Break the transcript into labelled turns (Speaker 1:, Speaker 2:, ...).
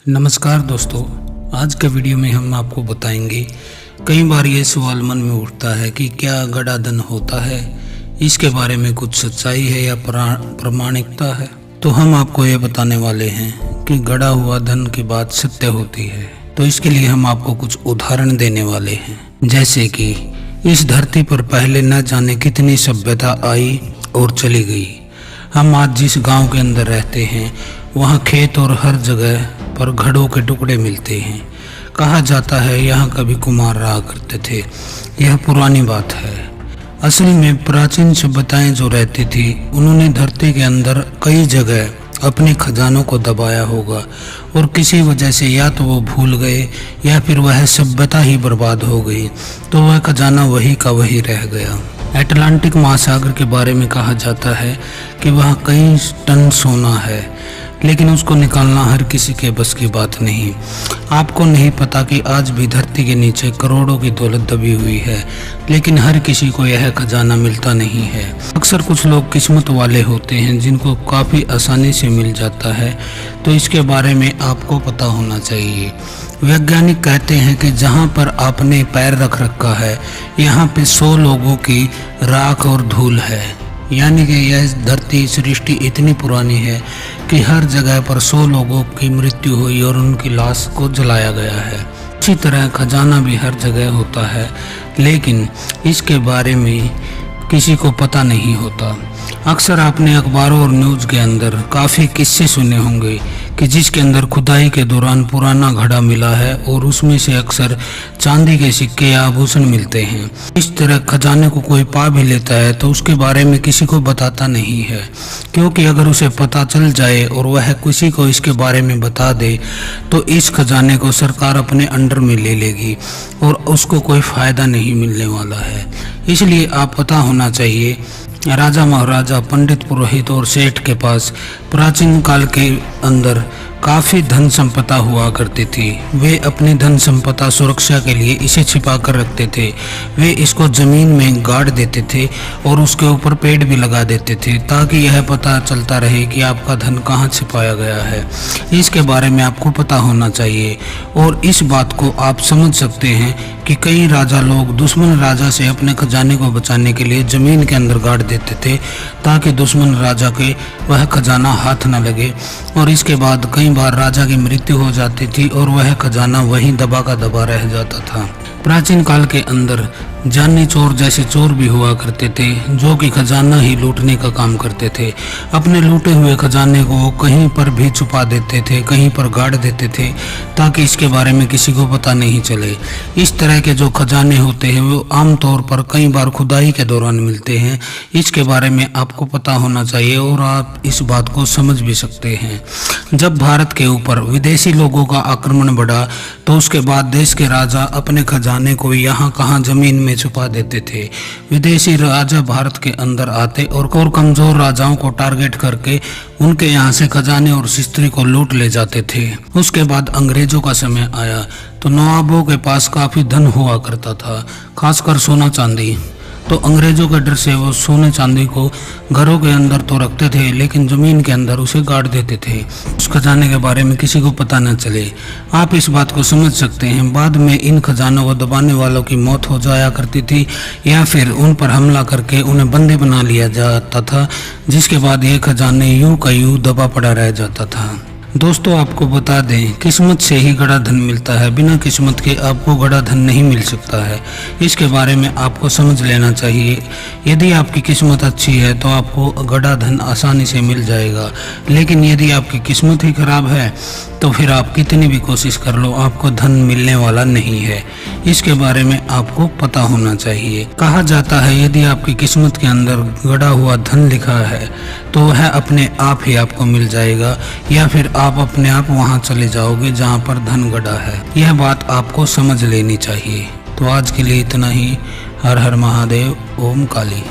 Speaker 1: नमस्कार दोस्तों, आज के वीडियो में हम आपको बताएंगे। कई बार ये सवाल मन में उठता है कि क्या गड़ा धन होता है, इसके बारे में कुछ सच्चाई है या प्रामाणिकता है। तो हम आपको ये बताने वाले हैं कि गड़ा हुआ धन की बात सत्य होती है। तो इसके लिए हम आपको कुछ उदाहरण देने वाले हैं, जैसे कि इस धरती पर पहले न जाने कितनी सभ्यता आई और चली गई। हम आज जिस गांव के अंदर रहते हैं वहाँ खेत और हर जगह पर घड़ों के टुकड़े मिलते हैं। कहा जाता है यहाँ कभी कुम्हार रहा करते थे। यह पुरानी बात है। असल में प्राचीन सभ्यताएं जो रहती थी उन्होंने धरती के अंदर कई जगह अपने खजानों को दबाया होगा और किसी वजह से या तो वो भूल गए या फिर वह सभ्यता ही बर्बाद हो गई, तो वह खजाना वही का वही रह गया। अटलांटिक महासागर के बारे में कहा जाता है कि वहाँ कई टन सोना है, लेकिन उसको निकालना हर किसी के बस की बात नहीं। आपको नहीं पता कि आज भी धरती के नीचे करोड़ों की दौलत दबी हुई है, लेकिन हर किसी को यह खजाना मिलता नहीं है। अक्सर कुछ लोग किस्मत वाले होते हैं जिनको काफ़ी आसानी से मिल जाता है, तो इसके बारे में आपको पता होना चाहिए। वैज्ञानिक कहते हैं कि जहाँ पर आपने पैर रख रखा है यहाँ पे 100 लोगों की राख और धूल है। यानी कि यह धरती सृष्टि इतनी पुरानी है कि हर जगह पर 100 लोगों की मृत्यु हुई और उनकी लाश को जलाया गया है। इसी तरह खजाना भी हर जगह होता है, लेकिन इसके बारे में किसी को पता नहीं होता। अक्सर आपने अखबारों और न्यूज़ के अंदर काफ़ी किस्से सुने होंगे कि जिसके अंदर खुदाई के दौरान पुराना घड़ा मिला है और उसमें से अक्सर चांदी के सिक्के या आभूषण मिलते हैं। इस तरह खजाने को कोई पा भी लेता है तो उसके बारे में किसी को बताता नहीं है, क्योंकि अगर उसे पता चल जाए और वह किसी को इसके बारे में बता दे तो इस खजाने को सरकार अपने अंडर में ले लेगी और उसको कोई फ़ायदा नहीं मिलने वाला है। इसलिए आप पता होना चाहिए। राजा महाराजा, पंडित पुरोहित और सेठ के पास प्राचीन काल के अंदर काफ़ी धन संपदा हुआ करती थी। वे अपनी धन संपदा सुरक्षा के लिए इसे छिपा कर रखते थे। वे इसको ज़मीन में गाड़ देते थे और उसके ऊपर पेड़ भी लगा देते थे ताकि यह पता चलता रहे कि आपका धन कहाँ छिपाया गया है। इसके बारे में आपको पता होना चाहिए और इस बात को आप समझ सकते हैं कि कई राजा लोग दुश्मन राजा से अपने खजाने को बचाने के लिए ज़मीन के अंदर गाड़ देते थे ताकि दुश्मन राजा के वह खजाना हाथ न लगे, और इसके बाद कई बार राजा की मृत्यु हो जाती थी और वह खजाना वहीं दबा का दबा रह जाता था। प्राचीन काल के अंदर जानी चोर जैसे चोर भी हुआ करते थे जो कि खजाना ही लूटने का काम करते थे। अपने लूटे हुए खजाने को कहीं पर भी छुपा देते थे, कहीं पर गाड़ देते थे ताकि इसके बारे में किसी को पता नहीं चले। इस तरह के जो खजाने होते हैं वो आमतौर पर कई बार खुदाई के दौरान मिलते हैं। इसके बारे में आपको पता होना चाहिए और आप इस बात को समझ भी सकते हैं। जब भारत के ऊपर विदेशी लोगों का आक्रमण बढ़ा तो उसके बाद देश के राजा अपने खजाने को यहाँ कहाँ जमीन में छुपा देते थे। विदेशी राजा भारत के अंदर आते और कमजोर राजाओं को टारगेट करके उनके यहाँ से खजाने और शस्त्र को लूट ले जाते थे। उसके बाद अंग्रेजों का समय आया तो नवाबों के पास काफ़ी धन हुआ करता था, खासकर सोना चांदी। तो अंग्रेजों के डर से वो सोने चांदी को घरों के अंदर तो रखते थे, लेकिन ज़मीन के अंदर उसे गाड़ देते थे, उस खजाने के बारे में किसी को पता न चले। आप इस बात को समझ सकते हैं। बाद में इन खजानों को दबाने वालों की मौत हो जाया करती थी या फिर उन पर हमला करके उन्हें बंदे बना लिया जाता था, जिसके बाद ये खजाने यूं का यूं दबा पड़ा रह जाता था। दोस्तों, आपको बता दें, किस्मत से ही गड़ा धन मिलता है। बिना किस्मत के आपको गड़ा धन नहीं मिल सकता है। इसके बारे में आपको समझ लेना चाहिए। यदि आपकी किस्मत अच्छी है तो आपको गड़ा धन आसानी से मिल जाएगा, लेकिन यदि आपकी किस्मत ही खराब है तो फिर आप कितनी भी कोशिश कर लो, आपको धन मिलने वाला नहीं है। इसके बारे में आपको पता होना चाहिए। कहा जाता है यदि आपकी किस्मत के अंदर गड़ा हुआ धन लिखा है तो वह अपने आप ही आपको मिल जाएगा, या फिर आप अपने आप वहां चले जाओगे जहां पर धन गड़ा है। यह बात आपको समझ लेनी चाहिए। तो आज के लिए इतना ही। हर हर महादेव, ओम काली।